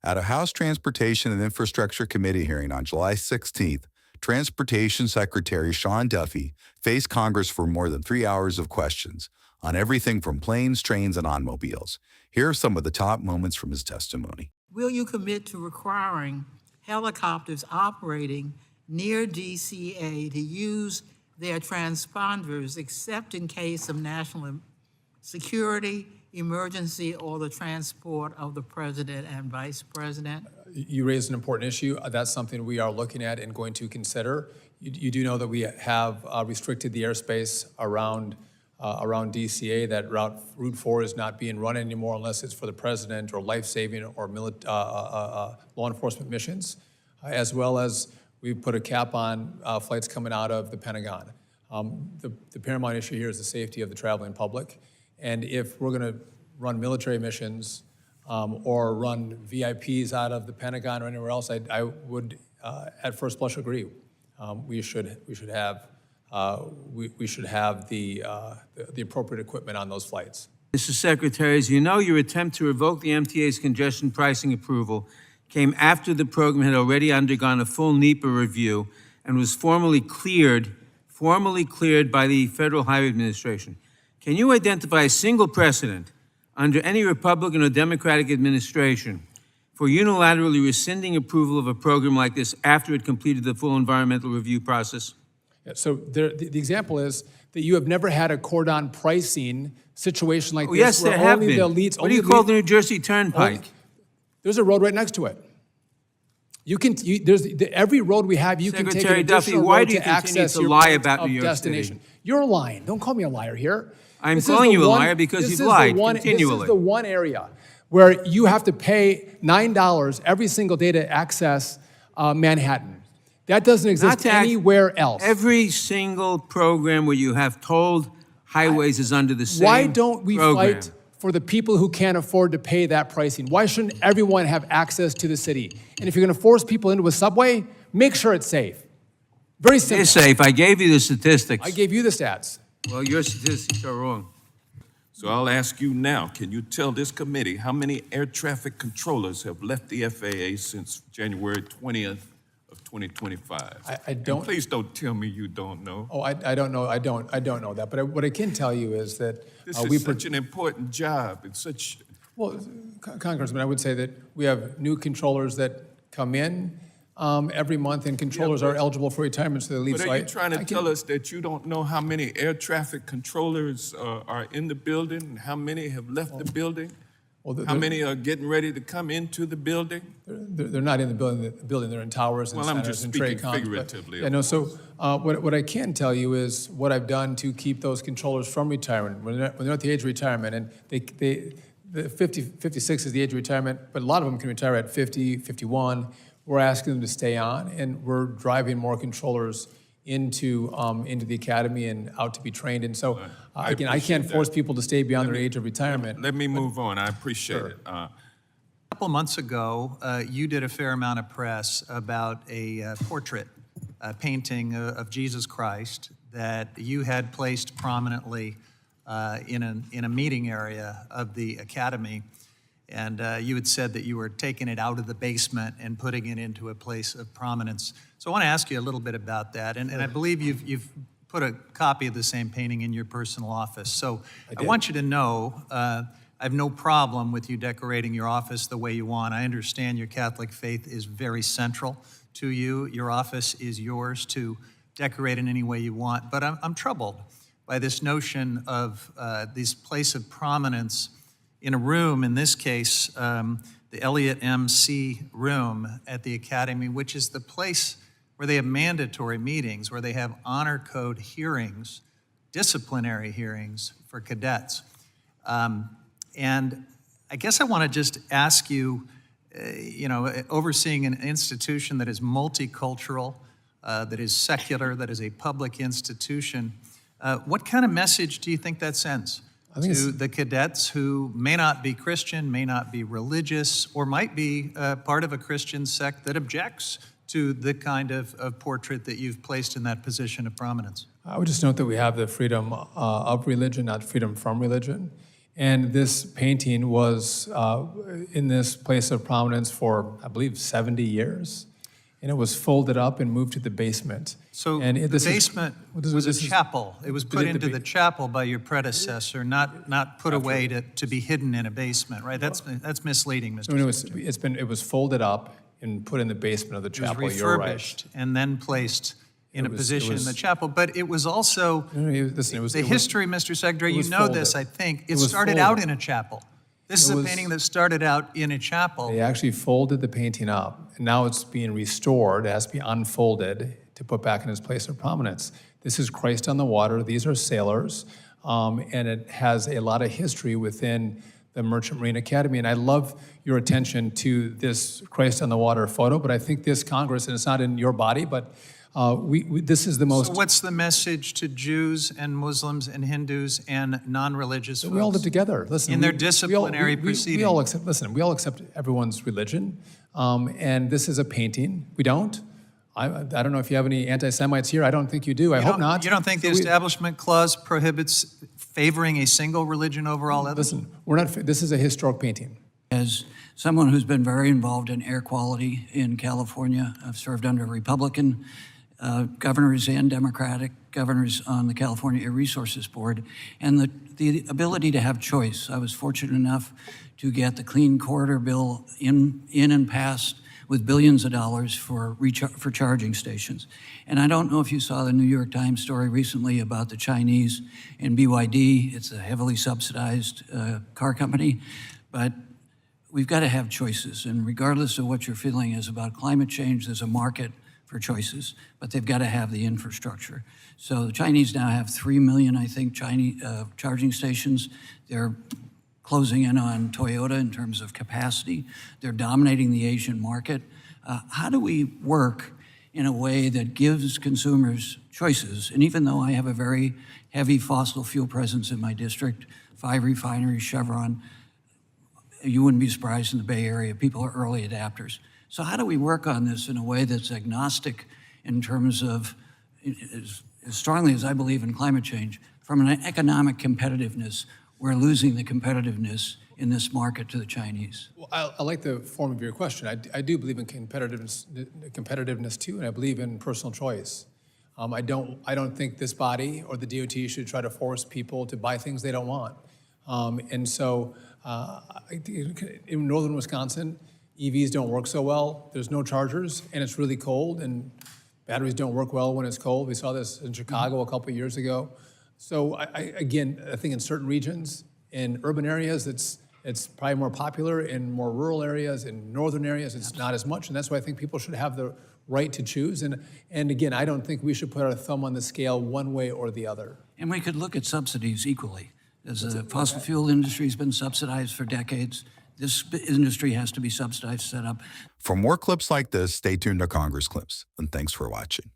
At a House Transportation and Infrastructure Committee hearing on July 16th, Transportation Secretary Sean Duffy faced Congress for more than 3 hours of questions on everything from planes, trains, and automobiles. Here are some of the top moments from his testimony. Will you commit to requiring helicopters operating near DCA to use their transponders except in case of national security, emergency, or the transport of the president and vice president? You raised an important issue. That's something we are looking at and going to consider. You do know that we have restricted the airspace around DCA, that Route 4 is not being run anymore unless it's for the president or life-saving or law enforcement missions, as well as we put a cap on flights coming out of the Pentagon. The paramount issue here is the safety of the traveling public. And if we're going to run military missions or run VIPs out of the Pentagon or anywhere else, I would, at first blush, agree. We should have the appropriate equipment on those flights. Mr. Secretary, as you know, your attempt to revoke the MTA's congestion pricing approval came after the program had already undergone a full NEPA review and was formally cleared by the Federal Highway Administration. Can you identify a single precedent under any Republican or Democratic administration for unilaterally rescinding approval of a program like this after it completed the full environmental review process? Yeah, so the example is that you have never had a cordon pricing situation like this. Yes, there have been. What do you call the New Jersey Turnpike? There's a road right next to it. Every road we have, you can take an additional road to access your point of destination. You're lying. Don't call me a liar here. I'm calling you a liar because you've lied continually. This is the one area where you have to pay $9 every single day to access Manhattan. That doesn't exist anywhere else. Every single program where you have tolled highways is under the same Why don't we program. fight for the people who can't afford to pay that pricing? Why shouldn't everyone have access to the city? And if you're going to force people into a subway, make sure it's safe. Very simple. It's safe. I gave you the statistics. I gave you the stats. Well, your statistics are wrong. So I'll ask you now, can you tell this committee how many air traffic controllers have left the FAA since January 20th of 2025? I don't. And please don't tell me you don't know. Oh, I don't know. I don't know that. But what I can tell you is that this is such an important job. It's such. Well, Congressman, I would say that we have new controllers that come in every month, and controllers are eligible for retirement, so they leave. But are you trying to tell us that you don't know how many air traffic controllers are in the building, and how many have left the building? Well, how many are getting ready to come into the building? They're not in the building. They're in towers and centers and trade comps. Figuratively. Yeah, no. So what I can tell you is what I've done to keep those controllers from retirement when they're at the age of retirement, and the 56 is the age of retirement, but a lot of them can retire at 50, 51. We're asking them to stay on, and we're driving more controllers into the academy and out to be trained. And so, again, I can't force people to stay beyond their age of retirement. Let me move on. I appreciate it. A couple months ago, you did a fair amount of press about a portrait painting of Jesus Christ that you had placed prominently in a meeting area of the academy. And you had said that you were taking it out of the basement and putting it into a place of prominence. So I want to ask you a little bit about that. And I believe you've put a copy of the same painting in your personal office. So I want you to know I have no problem with you decorating your office the way you want. I understand your Catholic faith is very central to you. Your office is yours to decorate in any way you want. But I'm troubled by this notion of this place of prominence in a room, in this case, the Elliott MC room at the Academy, which is the place where they have mandatory meetings, where they have honor code hearings, disciplinary hearings for cadets. And I guess I want to just ask you, overseeing an institution that is multicultural, that is secular, that is a public institution, what kind of message do you think that sends to the cadets who may not be Christian, may not be religious, or might be part of a Christian sect that objects to the kind of portrait that you've placed in that position of prominence? I would just note that we have the freedom of religion, not freedom from religion. And this painting was in this place of prominence for, I believe, 70 years. And it was folded up and moved to the basement. So and the basement was a chapel. It was put into the chapel by your predecessor, not put away to be hidden in a basement, right? That's misleading, Mr. Secretary. It was folded up and put in the basement of the chapel. It was You're right. refurbished and then placed in a position in the chapel. But it was also, the history, Mr. Secretary, you know this, I think. It started out in a chapel. This is a painting that started out in a chapel. They actually folded the painting up, and now it's being restored. It has to be unfolded to put back in its place of prominence. This is Christ on the Water. These are sailors, and it has a lot of history within the Merchant Marine Academy. And I love your attention to this Christ on the Water photo, but I think this Congress, and it's not in your body, but this is the most... So what's the message to Jews and Muslims and Hindus and non-religious folks? We all live together. Listen, in their disciplinary proceedings. We all accept everyone's religion, and this is a painting. We don't. I don't know if you have any anti-Semites here. I don't think you do. I hope not. You don't think the Establishment Clause prohibits favoring a single religion over all others? Listen, we're not. This is a historic painting. As someone who's been very involved in air quality in California, I've served under Republican governors and Democratic governors on the California Air Resources Board, and the ability to have choice. I was fortunate enough to get the Clean Corridor bill in and passed with billions of dollars for charging stations. And I don't know if you saw the New York Times story recently about the Chinese and BYD. It's a heavily subsidized car company, but we've got to have choices. And regardless of what your feeling is about climate change, there's a market for choices, but they've got to have the infrastructure. So the Chinese now have 3 million, I think, charging stations. They're closing in on Toyota in terms of capacity. They're dominating the Asian market. How do we work in a way that gives consumers choices? And even though I have a very heavy fossil fuel presence in my district, 5 refineries, Chevron, you wouldn't be surprised in the Bay Area, people are early adapters. So how do we work on this in a way that's agnostic in terms of, as strongly as I believe in climate change, from an economic competitiveness, we're losing the competitiveness in this market to the Chinese? Well, I like the form of your question. I do believe in competitiveness too, and I believe in personal choice. I don't think this body or the DOT should try to force people to buy things they don't want. And so in northern Wisconsin, EVs don't work so well. There's no chargers, and it's really cold, and batteries don't work well when it's cold. We saw this in Chicago a couple of years ago. So I think in certain regions, in urban areas, it's probably more popular. In more rural areas, in northern areas, it's not as much, and that's why I think people should have the right to choose. And again, I don't think we should put our thumb on the scale one way or the other. And we could look at subsidies equally. As the fossil fuel industry has been subsidized for decades, this industry has to be subsidized, set up. For more clips like this, stay tuned to Congress Clips, and thanks for watching.